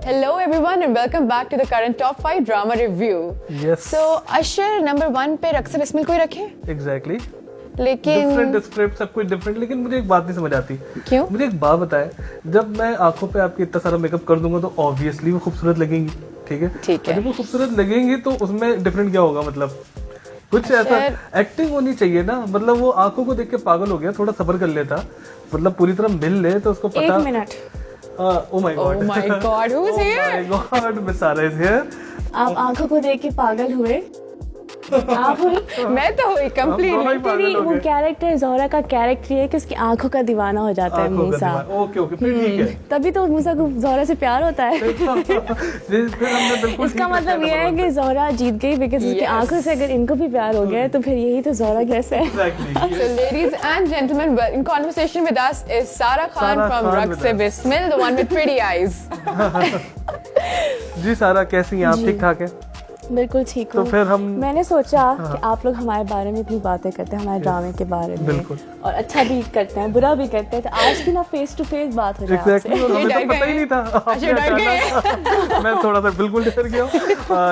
Hello everyone and welcome back to the current top 5 drama review. Yes. So Usher number 1 पे रक्स बिस्मिल को ही रखे? Exactly. लेकिन different script सब कुछ डिफरेंट, लेकिन मुझे एक बात नहीं समझ आती. क्यों? मुझे एक बात बताए, जब मैं आंखों पे आपके इतना सारा मेकअप कर दूंगा तो ऑब्वियसली वो खूबसूरत लगेंगी, ठीक है? ठीक है. जब वो खूबसूरत लगेंगी तो उसमें डिफरेंट क्या होगा? मतलब कुछ ऐसा एक्टिंग होनी चाहिए ना. मतलब वो आंखों को देख के पागल हो गया, थोड़ा सब्र कर लेता, मतलब पूरी तरह मिल ले तो उसको पता. 1 minute. Oh my god. Oh my god, who's here? Oh my god, Miss Sara is here. आप आंखों को देख के पागल हुए. आप मैं तो हुई कंप्लीट. तेरी वो कैरेक्टर जोहरा का कैरेक्टर है कि उसकी आंखों का दीवाना हो जाता है मूसा. ओके ओके, फिर ठीक है. तभी तो मूसा को जोहरा से प्यार होता है. इसका मतलब ये है कि जोहरा जीत गई बिकॉज़ उसकी आंखों से अगर इनको भी प्यार हो गया तो फिर यही तो जोहरा कैसे है. So ladies and gentlemen, in conversation with us is Sara Khan from Raqs Se Bismil, the one with pretty eyes. जी सारा, कैसी हैं आप? ठीक ठाक है? बिल्कुल ठीक हूँ. तो फिर मैंने सोचा कि आप लोग हमारे बारे में इतनी बातें करते हैं, हमारे ड्रामे के बारे में, और अच्छा भी करते हैं बुरा भी करते हैं, तो आज की ना फेस टू फेस बात हो जाए. Exactly, हमें तो पता ही नहीं था. मैं थोड़ा सा बिल्कुल डर गया हूँ.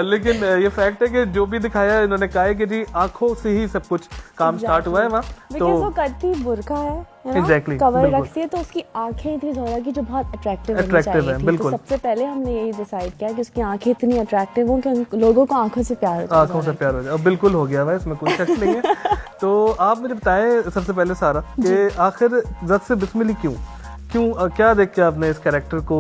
लेकिन ये फैक्ट है कि जो भी दिखाया है इन्होंने कहा है कि जी आंखों से ही सब कुछ काम स्टार्ट हुआ है वहाँ. तो वो करती बुर्का है Exactly, कवर रखती है, तो उसकी आंखें थी जोहरा की जो बहुत अट्रैक्टिव है. बिल्कुल. तो सबसे पहले हमने यही डिसाइड किया कि उसकी आंखें इतनी अट्रैक्टिव हों कि लोगों को आंखों से प्यार हो जाए. आंखों से प्यार हो जाए. अब बिल्कुल हो गया भाई, इसमें कोई शक नहीं है. तो आप मुझे बताएं सबसे पहले सारा कि आखिर रक्स से बिस्मिल क्यों क्या देख के आपने इस कैरेक्टर को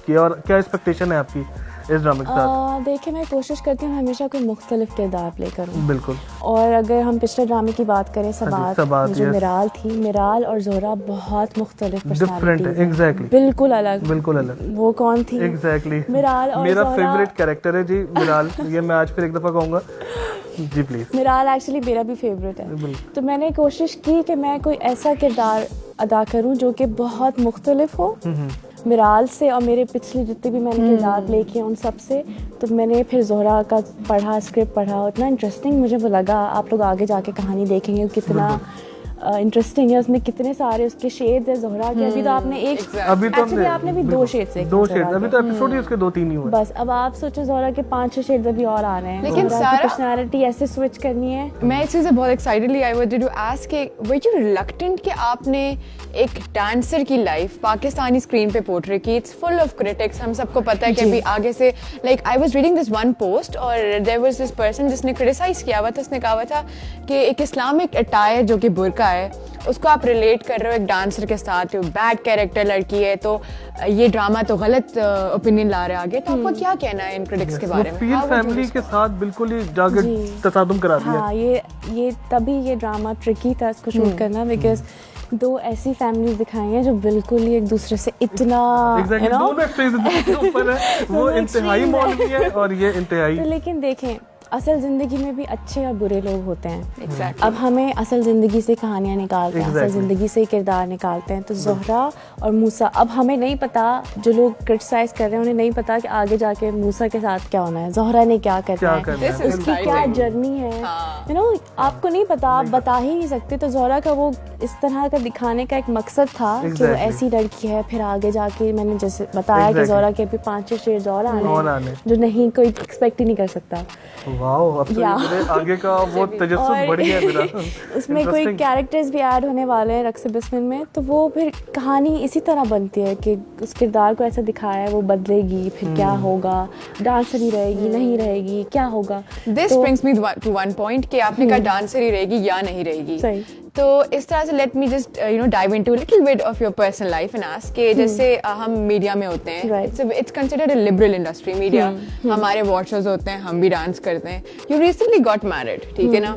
किया और क्या एक्सपेक्टेशन है आपकी इस ड्रामे के साथ? देखिए, मैं कोशिश करती हूँ हमेशा कोई मुख्तलिफ किरदार प्ले करूँ. बिल्कुल. और अगर हम पिछले ड्रामे की बात करें सबात जो मिराल थी, मिराल और जोहरा बहुत मुख्तलिफ डिफरेंट है. एग्जैक्टली, बिल्कुल अलग. वो कौन थी? एग्जैक्टली मिराल. और मेरा फेवरेट कैरेक्टर है जी मिराल. ये मैं आज फिर एक दफा कहूँगा जी प्लीज. मिराल एक्चुअली मेरा भी फेवरेट है. तो मैंने कोशिश की कि मैं कोई ऐसा किरदार अदा करूं जो कि बहुत मुख्तलिफ हो मिराल से, और मेरे पिछले जितने भी मैंने किरदार प्ले किए उन सब से. तो मैंने फिर जोहरा का स्क्रिप्ट पढ़ा, इतना इंटरेस्टिंग मुझे वो लगा. आप लोग आगे जाके कहानी देखेंगे कितना इंटरेस्टिंग है. उसमें कितने सारे उसके शेड्स है जोहरा के. अभी तो आपने आपने भी 2 शेड्स देखे. 2 शेड्स अभी तो एपिसोड ही उसके 2-3 ही हुए बस. अब आप सोचो जोहरा के 5-6 शेड्स अभी और आ रहे हैं. लेकिन सारा पर्सनालिटी ऐसे स्विच करनी है. मैं इस चीज़ से बहुत excitedly I wanted to ask कि वर यू रिलक्टेंट कि आपने एक डांसर की लाइफ पाकिस्तानी स्क्रीन पे पोर्ट्रे की? It's full of critics. हम सबको पता है कि अभी आगे से like I was reading this one post और देयर वाज दिस पर्सन जिसने क्रिटिसाइज किया हुआ था. उसने कहा हुआ था कि एक इस्लामिक अटायर जो कि बुर्का है उसको आप रिलेट कर रहे हो एक डांसर के साथ, बैड कैरेक्टर लड़की है, तो ये ड्रामा तो गलत ओपिनियन ला रहे हैं आगे. तो आपको क्या कहना है इन क्रिटिक्स के बारे में? फील फैमिली के साथ बिल्कुल ही जाकर तसादुम करा दिया. हाँ, ये तभी ये ड्रामा ट्रिकी था इसको शूट करना, बिकॉज 2 ऐसी फैमिलीज दिखाई हैं जो बिल्कुल ही एक दूसरे से इतना वो इंतहाई मौलवी है और ये इंतहाई. लेकिन देखें, असल ज़िंदगी में भी अच्छे और बुरे लोग होते हैं. Exactly. अब हमें असल ज़िंदगी से कहानियाँ निकालते हैं, असल ज़िंदगी से किरदार निकालते हैं. तो जोहरा और मूसा, अब हमें नहीं पता, जो लोग क्रिटिसाइज कर रहे हैं उन्हें नहीं पता कि आगे जाके मूसा के साथ क्या होना है, जोहरा ने क्या करना है, उसकी क्या जर्नी है. यू नो, आपको नहीं पता, आप बता ही नहीं सकते. तो जोहरा का वो इस तरह का दिखाने का एक मकसद था कि वो ऐसी लड़की है. फिर आगे जाके मैंने जैसे बताया कि जोहरा के भी 5-6 शेड्स और आने जो नहीं कोई एक्सपेक्ट ही नहीं कर सकता. वाओ, अब तो आगे का वो तजस्सुस बढ़ गया मेरा. उसमें कोई कैरेक्टर्स भी ऐड होने वाले हैं रक्स से बिस्मिल में. तो वो फिर कहानी इसी तरह बनती है कि उस किरदार को ऐसा दिखाया है, वो बदलेगी, फिर क्या होगा, डांसर ही रहेगी, नहीं रहेगी, क्या होगा. This brings me to one point कि आपने कहा डांसर ही रहेगी या नहीं रहेगी. सही. तो इस तरह से let me just dive into little bit of your personal life and ask कि जैसे हम मीडिया में होते हैं, it's considered a liberal industry media. हमारे वॉचर्स होते हैं, हम भी डांस करते हैं. यू रिसेंटली गॉट मैरिड, ठीक है ना?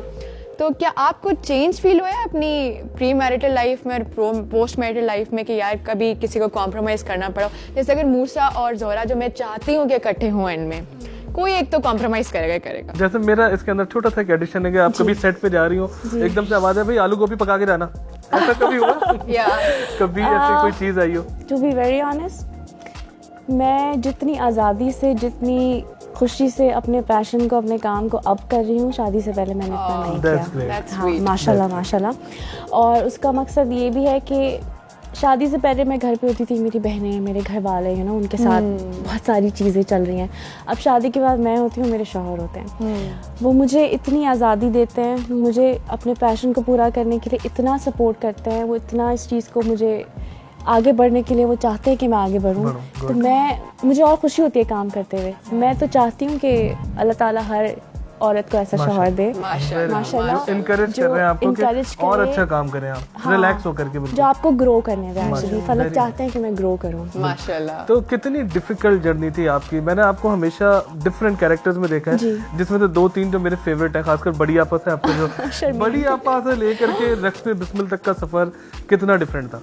तो क्या आपको चेंज फील हुआ है अपनी प्री मैरिटल लाइफ में और पोस्ट मैरिटल लाइफ में कि यार कभी किसी को कॉम्प्रोमाइज़ करना पड़ा? जैसे अगर मूसा और जोहरा, जो मैं चाहती हूँ कि इकट्ठे हों, एंड में कोई एक तो कॉम्प्रोमाइज करेगा. जैसे मेरा इसके अंदर छोटा सा एडिशन है कि आप कभी सेट पे जा रही हो, एकदम से आवाज है भाई आलू गोभी पका के जाना, ऐसा कभी हुआ? कभी ऐसी कोई चीज आई हो? टू बी वेरी ऑनेस्ट, मैं जितनी आज़ादी से, जितनी खुशी से अपने पैशन को, अपने काम को अब कर रही हूँ, शादी से पहले मैंने इतना नहीं किया. हाँ, माशाल्लाह. और उसका मकसद ये भी है कि शादी से पहले मैं घर पे होती थी, मेरी बहनें, मेरे घर वाले हैं ना, उनके साथ बहुत सारी चीज़ें चल रही हैं। अब शादी के बाद मैं होती हूँ, मेरे शौहर होते हैं, वो मुझे इतनी आज़ादी देते हैं, मुझे अपने पैशन को पूरा करने के लिए इतना सपोर्ट करते हैं, वो इतना इस चीज़ को मुझे आगे बढ़ने के लिए वो चाहते हैं कि मैं आगे बढ़ूँ। तो मुझे और खुशी होती है काम करते हुए। मैं तो चाहती हूँ कि अल्लाह ताला हर औरत को ऐसा शौहर दे, माशाल्लाह, इनकरेज कर रहे हैं आपको कि और अच्छा काम करें आप, रिलैक्स होकर के, जो आपको ग्रो करने दें। एक्चुअली फलक चाहते हैं कि मैं ग्रो करूं। माशाल्लाह। तो कितनी डिफिकल्ट जर्नी थी आपकी? मैंने आपको हमेशा डिफरेंट कैरेक्टर्स में देखा है, जिसमें से 2-3 जो मेरे फेवरेट है, खासकर बड़ी आपा से आपका जो बड़ी आपा से लेकर के रक्स में बिस्मिल तक का सफर कितना डिफरेंट था?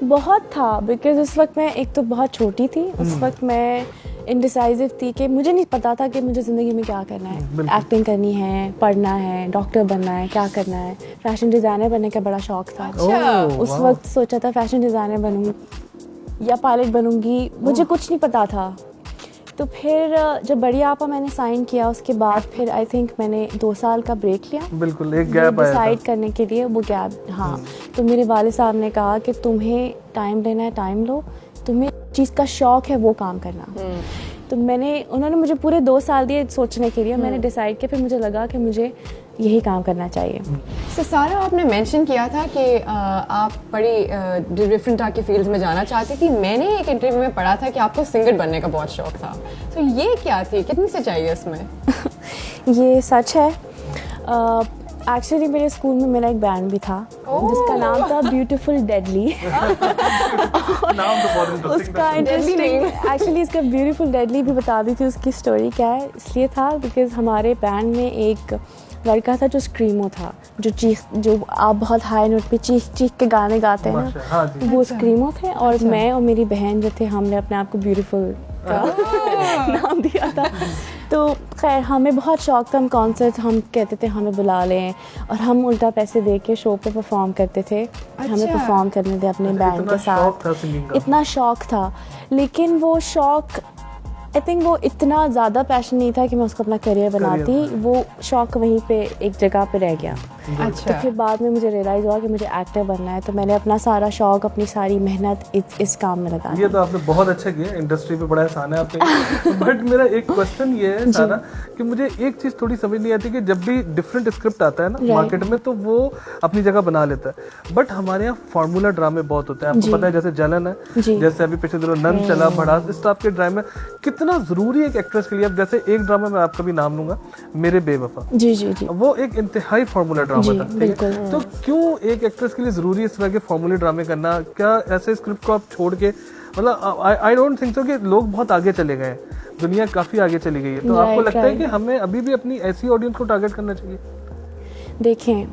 बहुत था, बिकॉज उस वक्त मैं एक तो बहुत छोटी थी, उस वक्त मैं इनडिसाइसिव थी कि मुझे नहीं पता था कि मुझे ज़िंदगी में क्या करना है। एक्टिंग करनी है, पढ़ना है, डॉक्टर बनना है, क्या करना है। फैशन डिज़ाइनर बनने का बड़ा शौक था। उस वक्त सोचा था फैशन डिज़ाइनर बनूँगी या पायलट बनूँगी, मुझे कुछ नहीं पता था। तो फिर जब बड़ी आपा मैंने साइन किया, उसके बाद फिर आई थिंक मैंने 2 साल का ब्रेक लिया, बिल्कुल एक गैप आया डिसाइड करने के लिए। वो गैप, हाँ, तो मेरे वाले साहब ने कहा कि तुम्हें टाइम लेना है, टाइम लो, तुम्हें चीज़ का शौक है वो काम करना। तो उन्होंने मुझे पूरे 2 साल दिए सोचने के लिए। मैंने डिसाइड किया, फिर मुझे लगा कि मुझे यही काम करना चाहिए। तो सारा आपने मेंशन किया था कि आप बड़ी डिफरेंट टाइप की फील्ड्स में जाना चाहती थी। मैंने एक इंटरव्यू में पढ़ा था कि आपको सिंगर बनने का बहुत शौक था। तो ये क्या थी, कितनी सच्चाई है इसमें? ये सच है। एक्चुअली मेरे स्कूल में मेरा एक बैंड भी था जिसका नाम था ब्यूटीफुल डेडली। नाम तो बहुत इंटरेस्टिंग उसका इंटरेस्टिंग, एक्चुअली इसका ब्यूटीफुल डेडली भी बता दी थी। उसकी स्टोरी क्या है, इसलिए था बिकॉज हमारे बैंड में एक लड़का था जो स्क्रीमो था, जो आप बहुत हाई नोट पे चीख चीख के गाने गाते हैं ना, हाँ, वो स्क्रीमो थे। और मैं और मेरी बहन जो थे, हमने अपने आप को ब्यूटीफुल का नाम दिया था। तो खैर हमें बहुत शौक था, हम कॉन्सर्ट, हम कहते थे हमें बुला लें, और हम उल्टा पैसे दे के शो पे परफॉर्म करते थे। हमें परफॉर्म करने थे अपने बैंड के साथ, इतना शौक था। लेकिन वो शौक, आई थिंक वो इतना ज़्यादा पैशन नहीं था कि मैं उसको अपना करियर बनाती। वो शौक वहीं पे एक जगह पे रह गया। अच्छा। तो फिर बाद में मुझे रियलाइज़ हुआ कि मुझे एक्टर बनना है, तो मैंने अपना सारा शौक, अपनी सारी मेहनत इस काम में लगा। ये तो आपने बहुत अच्छा किया, इंडस्ट्री पे बड़ा आसान है आपके। बट मेरा एक क्वेश्चन ये है सारा कि मुझे एक चीज़ थोड़ी समझ नहीं आती कि जब भी डिफरेंट स्क्रिप्ट आता है ना मार्केट में, तो वो अपनी जगह बना लेता है। बट हमारे यहाँ फार्मूला ड्रामे बहुत होते हैं, आपको पता है, जैसे जलन है, जैसे अभी पिछले दिनों नन चला, भड़ास, इस टाइप के ड्रामे कितना जरूरी है एक एक्ट्रेस के लिए। अब जैसे एक ड्रामा मैं आपका भी नाम लूंगा, मेरे बेवफा, जी जी जी, वो एक इंतहाई फार्मूला ड्रामा था। बिल्कुल। तो क्यों एक एक्ट्रेस के लिए जरूरी है इस तरह के फार्मूले ड्रामे करना? क्या ऐसे स्क्रिप्ट को आप छोड़ के, मतलब आई डोंट थिंक सो कि लोग बहुत आगे चले गए हैं, दुनिया काफी आगे चली गई है, तो आपको लगता है कि हमें अभी भी अपनी ऐसी ऑडियंस को टारगेट करना चाहिए? देखें,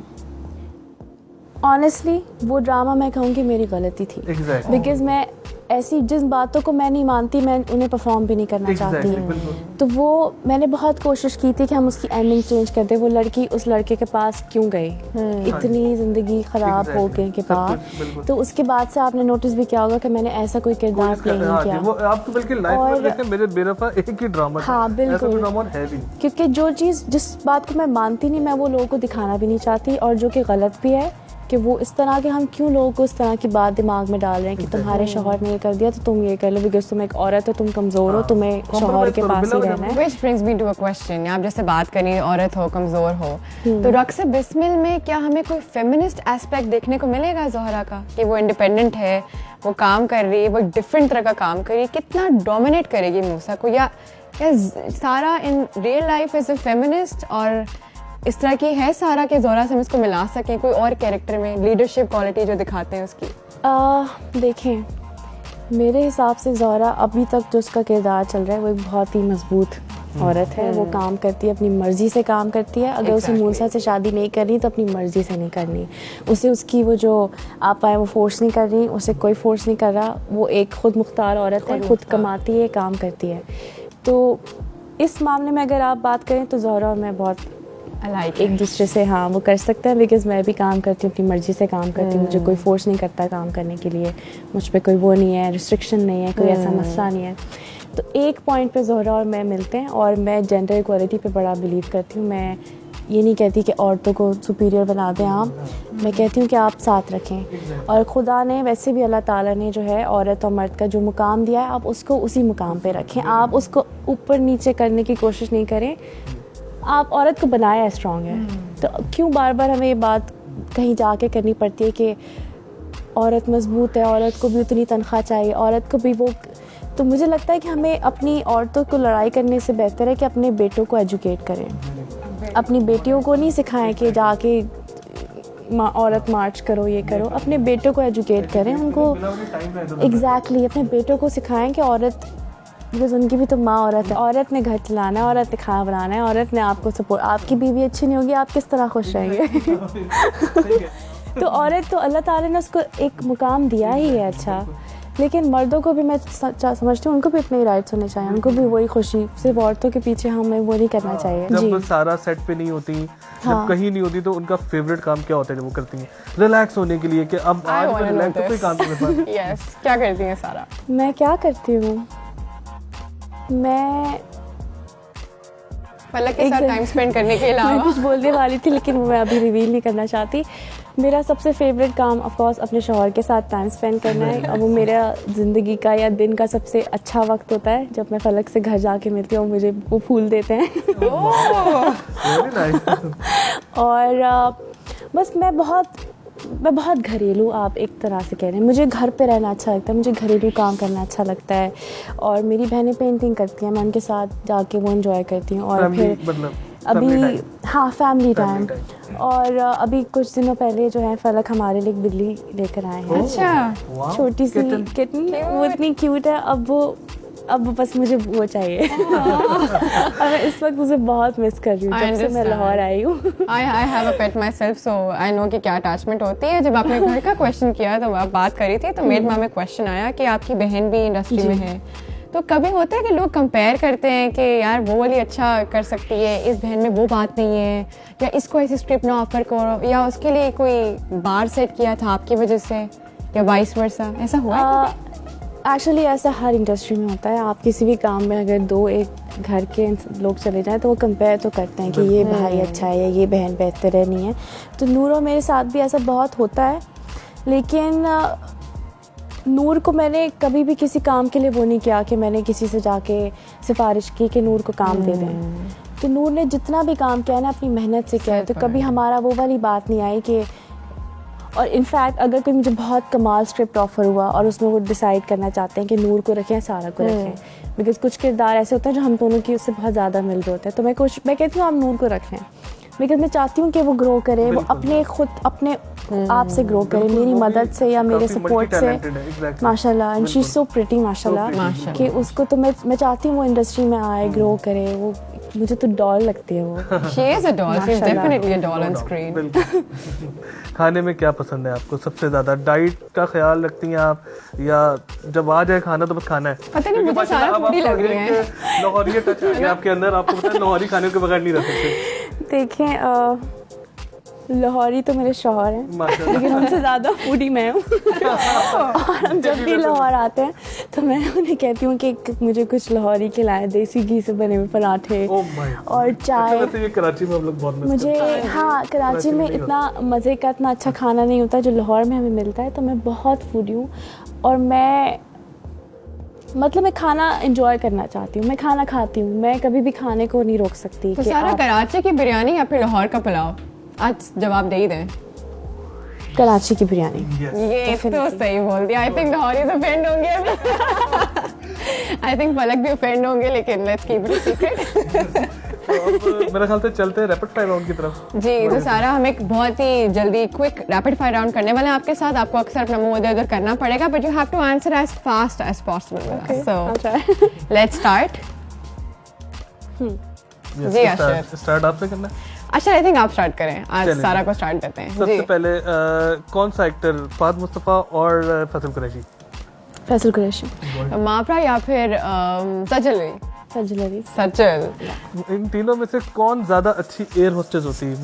ऑनेस्टली वो ड्रामा मैं कहूँगी मेरी गलती थी। Exactly. बिकॉज मैं ऐसी जिन बातों को मैं नहीं मानती, मैं उन्हें परफॉर्म भी नहीं करना चाहती। तो वो मैंने बहुत कोशिश की थी कि हम उसकी एंडिंग चेंज कर दें। वो लड़की उस लड़के के पास क्यों गई, इतनी ज़िंदगी ख़राब हो गई के बाद। तो उसके बाद से आपने नोटिस भी किया होगा कि मैंने ऐसा कोई किरदार प्ले नहीं किया। वो आपको बल्कि लाइफ में देखें, मेरे बेवफा एक ही ड्रामा था। हाँ बिल्कुल, ड्रामा है भी, क्योंकि जो चीज़, जिस बात को मैं मानती नहीं, मैं वो लोगों को दिखाना भी नहीं चाहती, और जो कि गलत भी है कि वो इस तरह के, हम क्यों लोगों को इस तरह की बात दिमाग में डाल रहे हैं कि तुम्हारे शौहर ने ये कर दिया तो तुम ये कर लो, बिकॉज तुम एक औरत हो, तुम कमज़ोर हो, तुम्हें शौहर के पास ही रहना है। Which brings me to a question, आप जैसे बात करी औरत हो, कमज़ोर हो, तो रक्स बिस्मिल में क्या हमें कोई फेमिनिस्ट एस्पेक्ट देखने को मिलेगा ज़ोहरा का, कि वो इंडिपेंडेंट है, वो काम कर रही है, वो डिफरेंट तरह का काम कर रही है, कितना डोमिनेट करेगी मूसा को, या Sara in real life as a feminist, और इस तरह की है सारा के ज़ोहरा से हम इसको मिला सकें कोई और कैरेक्टर में, लीडरशिप क्वालिटी जो दिखाते हैं उसकी? देखें, मेरे हिसाब से ज़ोहरा अभी तक जो उसका किरदार चल रहा है वो एक बहुत ही मजबूत औरत है। वो काम करती है, अपनी मर्ज़ी से काम करती है। अगर उसे मूसा से शादी नहीं करनी तो अपनी मर्ज़ी से नहीं करनी। उसे उसकी वो जो आपा है वो फोर्स नहीं कर रही, उसे कोई फोर्स नहीं कर रहा। वो एक खुद मुख्तार औरत है, खुद कमाती है, काम करती है। तो इस मामले में अगर आप बात करें तो ज़ोहरा और मैं बहुत एक दूसरे से, हाँ, वो कर सकते हैं, बिकॉज़ मैं भी काम करती हूँ, अपनी मर्ज़ी से काम करती हूँ। मुझे कोई फोर्स नहीं करता काम करने के लिए, मुझ पे कोई वो नहीं है, रिस्ट्रिक्शन नहीं है, कोई ऐसा मसला नहीं है। तो एक पॉइंट पे ज़ोहरा और मैं मिलते हैं, और मैं जेंडर इक्वालिटी पे बड़ा बिलीव करती हूँ। मैं ये नहीं कहती कि औरतों को सुपीरियर बना दें आप, मैं कहती हूँ कि आप साथ रखें। और खुदा ने वैसे भी, अल्लाह ताला ने जो है औरत और मर्द का जो मुकाम दिया है, आप उसको उसी मुकाम पे रखें, आप उसको ऊपर नीचे करने की कोशिश नहीं करें। आप औरत को बनाया है स्ट्रॉन्ग है, तो क्यों बार बार हमें ये बात कहीं जाके करनी पड़ती है कि औरत मजबूत है, औरत को भी उतनी तनख्वाह चाहिए, औरत को भी वो। तो मुझे लगता है कि हमें अपनी औरतों को लड़ाई करने से बेहतर है कि अपने बेटों को एजुकेट करें। अपनी बेटियों को नहीं सिखाएं कि जाके औरत मार्च करो, ये करो। अपने बेटों को एजुकेट करें, उनको एग्जैक्टली अपने बेटों को सिखाएं कि औरत, बिकॉज उनकी भी तो माँ औरत है, औरत ने घर चलाना है, औरत ने खाना बनाना है, औरत ने आपको सपोर्ट। आपकी बीवी अच्छी नहीं होगी, आप किस तरह खुश रहेंगे? तो औरत तो अल्लाह ताला ने उसको एक मुकाम दिया ही है अच्छा, लेकिन मर्दों को भी मैं समझती हूँ उनको भी इतने राइट्स होने चाहिए, उनको भी वही खुशी। सिर्फ औरतों के पीछे हमें वो नहीं करना चाहिए। जब सारा सेट पे नहीं होती, जब कहीं नहीं होती, तो उनका फेवरेट काम क्या होता है जब वो करती हैं रिलैक्स होने के लिए कि अब आज मैं रिलैक्स, तो कोई काम नहीं कर पाती? यस, क्या करती हैं सारा? मैं क्या करती हूँ, मैं पलक के साथ टाइम स्पेंड करने के अलावा मैं कुछ बोलने वाली थी लेकिन वो मैं अभी रिवील नहीं करना चाहती। मेरा सबसे फेवरेट काम ऑफ कोर्स अपने शौहर के साथ टाइम स्पेंड करना है, और वो मेरा ज़िंदगी का या दिन का सबसे अच्छा वक्त होता है जब मैं फलक से घर जाके मिलती हूँ, मुझे वो फूल देते हैं। और बस मैं बहुत घरेलू, आप एक तरह से कह रहे हैं, मुझे घर पे रहना अच्छा लगता है, मुझे घरेलू काम करना अच्छा लगता है। और मेरी बहनें पेंटिंग करती हैं, मैं उनके साथ जाके वो एंजॉय करती हूँ। और फिर अभी हाँ फैमिली टाइम। और अभी कुछ दिनों पहले जो है फलक हमारे लिए एक बिल्ली लेकर आए हैं। अच्छा, छोटी सी किटन, वो इतनी क्यूट है। अब बस मुझे वो चाहिए। और मैं इस वक्त उसे बहुत मिस कर रही हूँ जब से मैं लाहौर आई हूँ। I have a pet myself, so I know कि क्या अटैचमेंट होती है। जब आपने घर का क्वेश्चन किया तो आप बात करी थी, तो मेरे में क्वेश्चन आया कि आपकी बहन भी इंडस्ट्री में है, तो कभी होता है कि लोग कंपेयर करते हैं कि यार वो वाली अच्छा कर सकती है, इस बहन में वो बात नहीं है, या इसको ऐसी स्क्रिप्ट ना ऑफर करो, या उसके लिए कोई बार सेट किया था आपकी वजह से, या वाइस वर्सा, ऐसा हुआ? एक्चुअली ऐसा हर इंडस्ट्री में होता है। आप किसी भी काम में अगर दो एक घर के लोग चले जाएं तो वो कंपेयर तो करते हैं कि ये भाई अच्छा है या ये बहन बेहतर है, नहीं है। तो नूर और मेरे साथ भी ऐसा बहुत होता है, लेकिन नूर को मैंने कभी भी किसी काम के लिए वो नहीं किया कि मैंने किसी से जाके सिफारिश की कि नूर को काम दे दें। तो नूर ने जितना भी काम किया है ना अपनी मेहनत से किया है, तो कभी हमारा वो वाली बात नहीं आई कि। और इनफैक्ट अगर कोई मुझे बहुत कमाल स्क्रिप्ट ऑफर हुआ और उसमें वो डिसाइड करना चाहते हैं कि नूर को रखें या सारा को रखें, बिकॉज कुछ किरदार ऐसे होते हैं जो हम दोनों की उससे बहुत ज़्यादा मिल रहे होते हैं, तो मैं कहती हूँ आप नूर को रखें, बिकॉज मैं चाहती हूँ कि वो ग्रो करे, वो अपने आप से ग्रो करे, मेरी मदद से या मेरे सपोर्ट से। माशाल्लाह, and she is so pretty माशाल्लाह, कि उसको तो मैं चाहती हूँ वो इंडस्ट्री में आए, ग्रो करे। वो मुझे तो डॉल लगती है वो। She is a doll. She's definitely a doll on screen. खाने में क्या पसंद है आपको सबसे ज्यादा? डाइट का ख्याल रखती हैं आप, या जब आ जाए खाना तो बस खाना है? पता नहीं, मुझे सारा फूडी लग रही है। लाहौरी टच आ गया आपके अंदर, आपको पता है लाहौरी खाने के बगैर नहीं रह सकते। देखें, लाहौरी तो मेरे शौहर हैं, लेकिन उनसे ज़्यादा फूडी मैं हूँ। और हम जब भी लाहौर आते हैं तो मैं उन्हें कहती हूँ कि मुझे कुछ लाहौरी खिलाएं, देसी घी से बने हुए पराठे और चाय। ये कराची में हम लोग बहुत मिस करते हैं। हाँ, कराची में इतना मज़े का इतना अच्छा खाना नहीं होता जो लाहौर में हमें मिलता है, तो मैं बहुत फूडी हूँ। और मैं खाना एंजॉय करना चाहती हूँ, मैं खाना खाती हूँ, मैं कभी भी खाने को नहीं रोक सकती। तो सारा कराची की बिरयानी या फिर लाहौर का पुलाव? आज जवाब दे ही दें। कराची की बिरयानी। ये तो सही बोल दिया। आई थिंक लाहौरी से ऑफेंड होंगे अभी। आई थिंक पलक भी ऑफेंड होंगे, लेकिन लेट्स कीप इट सीक्रेट। मेरा ख्याल से चलते हैं रैपिड फायर राउंड की तरफ। जी, तो सारा हम एक बहुत ही जल्दी क्विक रैपिड फायर राउंड करने वाले हैं आपके साथ। आपको अक्सर अपना मुंह इधर करना पड़ेगा, but you have to answer as fast as possible. So let's start. Ji Ashar, start आपसे करना है? अच्छा, आई थिंक आप स्टार्ट करें। आज सारा को स्टार्ट करते हैं। सबसे पहले कौन सा एक्टर, फहद मुस्तफा और फैसल कुरैशी? फैसल कुरैशी। माफरा या फिर सजल? सजल। इन तीनों में से कौन ज्यादा अच्छी एयर होस्टेस होती है?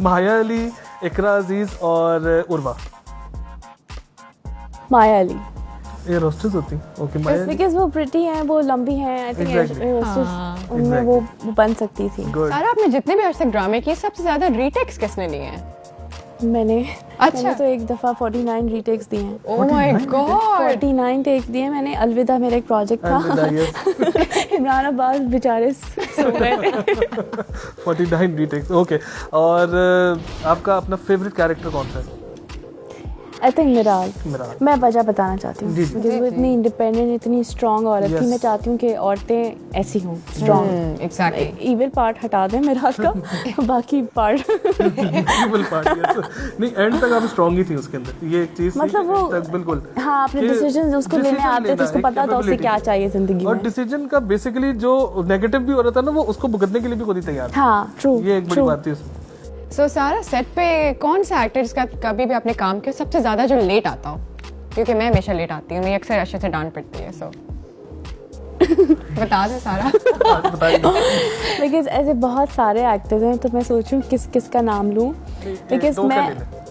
माया अली, इकरा अजीज और उर्वा? माया अली। एयर होस्टेस होती ओके बस माया बिकॉज वो प्रिटी हैं, वो लंबी हैं, आई थिंक Exactly. उनमें वो बन सकती थी। गुड सारा आपने जितने भी आज तक ड्रामे किए सबसे ज्यादा रीटेक्स किसने लिए हैं? मैंने अच्छा। मैंने तो एक दफ़ा 49 रीटेक्स दिए हैं। ओह माय गॉड 49 टेक दिए मैंने। अलविदा मेरा एक प्रोजेक्ट था, इमरान अब्बास बेचारे सो गए थे। 49 रीटेक्स ओके। और आपका अपना फेवरेट कैरेक्टर कौन सा है? I think मिराल। मिराल। मैं वजह बताना चाहती हूँ जी, जी। बिकॉज वो इतनी इंडिपेंडेंट, इतनी स्ट्रॉन्ग औरत थी। Yes. मैं चाहती हूँ कि औरतें ऐसी हों, स्ट्रॉन्ग। एग्जैक्टली इविल पार्ट हटा दें मिराल का, बाकी पार्ट Evil part, yes. नहीं एंड तक आप स्ट्रांग ही थी उसके अंदर, ये एक चीज मतलब वो बिल्कुल हाँ, अपने कि डिसीजन उसको लेने decision आते थे, लेना, उसको एक पता था उसे capability क्या थी। चाहिए जिंदगी और में। डिसीजन का बेसिकली जो नेगेटिव भी हो रहा था ना, वो उसको भुगतने के लिए भी खुद ही तैयार था। हाँ ट्रू ये एक बड़ी ट्रू। बात थी उसमें। सो सारा सेट पे कौन सा एक्टर जिसका कभी भी आपने काम किया सबसे ज्यादा जो लेट आता हो? क्योंकि मैं हमेशा लेट आती हूँ, मेरी अक्सर अच्छे से डांट पड़ती है। सो बता दे सारा। बताइए। बिकॉज ऐसे बहुत सारे एक्टर्स हैं, तो मैं सोचूं किस किस का नाम लूं। बिकॉज दो का मैं ले ले।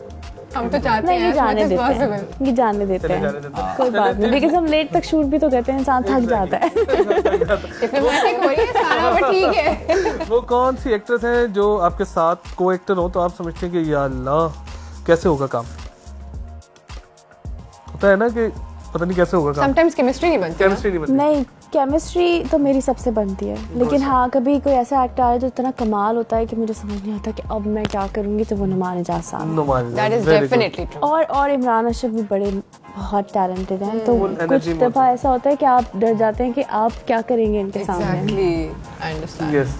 हम तो चाहते नहीं, हैं ये as जाने much as देते possible. हैं, ये जाने देते चले हैं, जाने देते हैं। कोई बात नहीं। बिकॉज हम लेट तक शूट भी तो करते हैं, इंसान थक जाता है। डिप्लोमेटिक हो रही है सारा, बट ठीक है। वो कौन सी एक्ट्रेस है जो आपके साथ को एक्टर हो तो आप समझते हैं कि या अल्लाह कैसे होगा काम? होता है ना कि पता नहीं कैसे होगा काम, समटाइम्स केमिस्ट्री नहीं बनती ना। केमिस्ट्री नहीं बनती। नहीं, केमिस्ट्री तो मेरी सबसे बनती है, लेकिन हाँ कभी कोई ऐसा एक्टर आया जो इतना कमाल होता है कि मुझे समझ नहीं आता कि अब मैं क्या करूंगी, तो वो Numan Ejaz sahab. Numan that is very good. Definitely true. और इमरान अशरफ भी बड़े बहुत टैलेंटेड हैं। तो Full कुछ energy में दफ़ा ऐसा होता है कि आप डर जाते हैं कि आप क्या करेंगे इनके सामने। Exactly. I understand. Yes.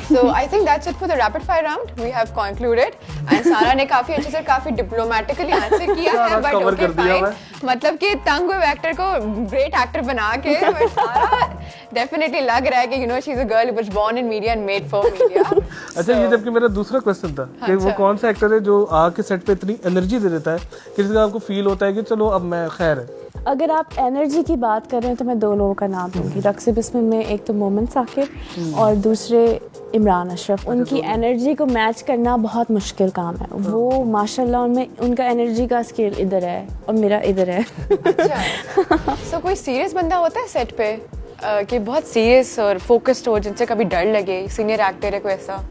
So I think that's it for the rapid fire round. We have concluded. And सारा ने काफी अच्छे से काफी डिप्लोमेटिकली आंसर किया है, सारा बट cover ओके कर दिया फाइन। मतलब कि तंग हुए एक्टर को ग्रेट एक्टर बना के, but सारा डेफिनेटली लग रहा है कि you know she is a girl who was born in media and made for media. अच्छा, ये जबकि मेरा दूसरा क्वेश्चन था कि वो अच्छा। कौन सा एक्टर है जो आके सेट पे इतनी एनर्जी दे देता है कि जिसका आपको फील होता है कि चलो अब मैं खैर है। अगर आप एनर्जी की बात कर रहे हैं तो मैं दो लोगों का नाम लूँगी रक्स बिस्मिल में। एक तो मोमिन साकिब और दूसरे इमरान अशरफ। उनकी एनर्जी को मैच करना बहुत मुश्किल काम है। वो माशाल्लाह उनमें उनका एनर्जी का स्केल इधर है और मेरा इधर है। अच्छा। So कोई सीरियस बंदा होता है सेट पे कि बहुत सीरियस और फोकस्ड हो, जिनसे कभी डर लगे? सीनियर एक्टर है कोई ऐसा?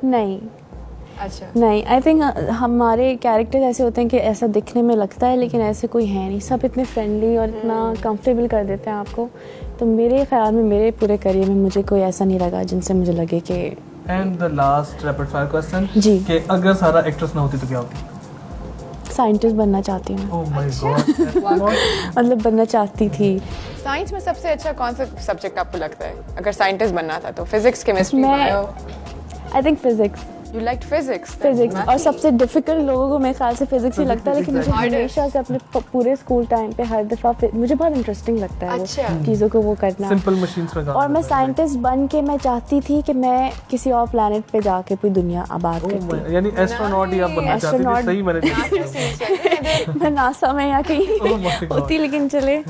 नहीं अच्छा। नहीं, आई थिंक हमारे कैरेक्टर्स ऐसे होते हैं कि ऐसा दिखने में लगता है, लेकिन ऐसे कोई है नहीं। सब इतने फ्रेंडली और इतना कंफर्टेबल कर देते हैं आपको। तो मेरे ख्याल में मेरे पूरे करियर में मुझे कोई ऐसा नहीं लगा जिनसे मुझे लगे कि। And the last rapid fire question जी। कि अगर सारा एक्ट्रेस ना होती तो क्या होती? साइंटिस्ट बनना चाहती हूँ मैं। Oh my God. मतलब बनना चाहती थी। साइंस में सबसे अच्छा कौन सा सब्जेक्ट आपको लगता है अगर साइंटिस्ट बनना था? तो फिजिक्स, केमिस्ट्री, मैं bio? I think physics. You like physics? Physics और सबसे डिफिकल्ट लोगों को मेरे ख्याल से फिजिक्स ही लगता है, लेकिन मुझे Exactly. हमेशा से अपने पूरे स्कूल टाइम पे हर दफ़ा मुझे बहुत इंटरेस्टिंग लगता है अच्छा। वो चीज़ों को वो करना। सिंपल मशीन्स में काम और मैं करना है। साइंटिस्ट बन के मैं चाहती थी कि मैं किसी और प्लेनेट पे जाके पूरी दुनिया आबाद Oh करती। my- यानी एस्ट्रोनॉट ही आप बनना चाहती थी? Astronaut। सही मैंने मैं नासा में या कहीं Oh my God. होती, लेकिन चले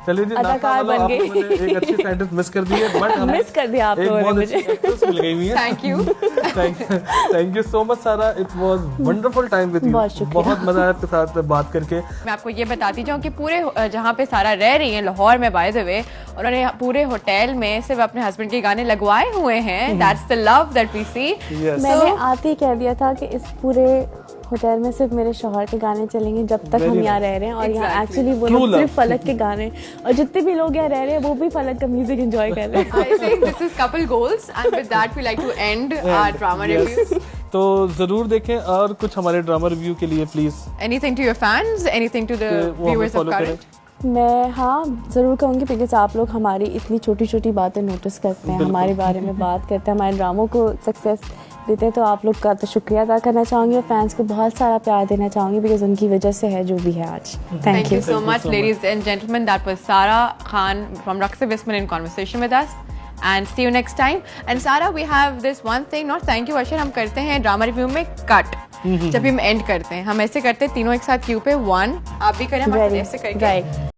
चलिए जी, अदाकार बन गई। एक अच्छी साइंटिस्ट मिस कर दी है, बट हमें मिस कर दिया आप एक लोगों ने बहुत मुझे। अच्छी एक्ट्रेस मिल गई हुई है। Thank you. Thank you so much Sara, it was wonderful time with you. बहुत शुक्रिया। बहुत मजा आया आपके साथ बात करके। मैं आपको ये बताती जाऊँ कि पूरे जहाँ पे सारा रह रही है लाहौर में, बाय द वे, उन्होंने पूरे होटल में सिर्फ अपने हस्बैंड के गाने लगवाए हुए हैं। That's the love that we see. Yes, मैंने आते ही कह दिया था कि इस पूरे होटल में सिर्फ मेरे शौहर के गाने चलेंगे जब तक Very हम यहाँ nice. रह रहे हैं। और यहाँ Exactly. एक्चुअली वो True लोग love. सिर्फ फलक के गाने, और जितने भी लोग यहाँ रह रहे हैं वो भी फलक का म्यूजिक एंजॉय कर रहे हैं। I think this is couple goals, and with that we like to end our drama Yes. review. तो जरूर देखें, और कुछ हमारे ड्रामा रिव्यू के लिए please Anything to your fans? Anything to the वो हमें viewers of follow करें। Current? मैं हाँ ज़रूर कहूँगी, बिकॉज आप लोग हमारी इतनी छोटी छोटी बातें नोटिस करते हैं, बिल्कुल। हमारे बारे में बात करते हैं, हमारे ड्रामों को सक्सेस देते हैं। तो आप लोग का तो शुक्रिया अदा करना चाहूँगी और फैंस को बहुत सारा प्यार देना चाहूँगी, बिकॉज उनकी वजह से है जो भी है आज। Thank you so Thank you much, so ladies and gentlemen. That was Sarah Khan from Raqsa Bismil in conversation with us. And see you next time. And Sarah, we have this one thing. Not thank you, Ashar. हम करते हैं drama review में cut जब भी हम and करते हैं, हम ऐसे करते हैं तीनों एक साथ क्यू पे 1 आप भी करें, हम Ready. ऐसे करके Right.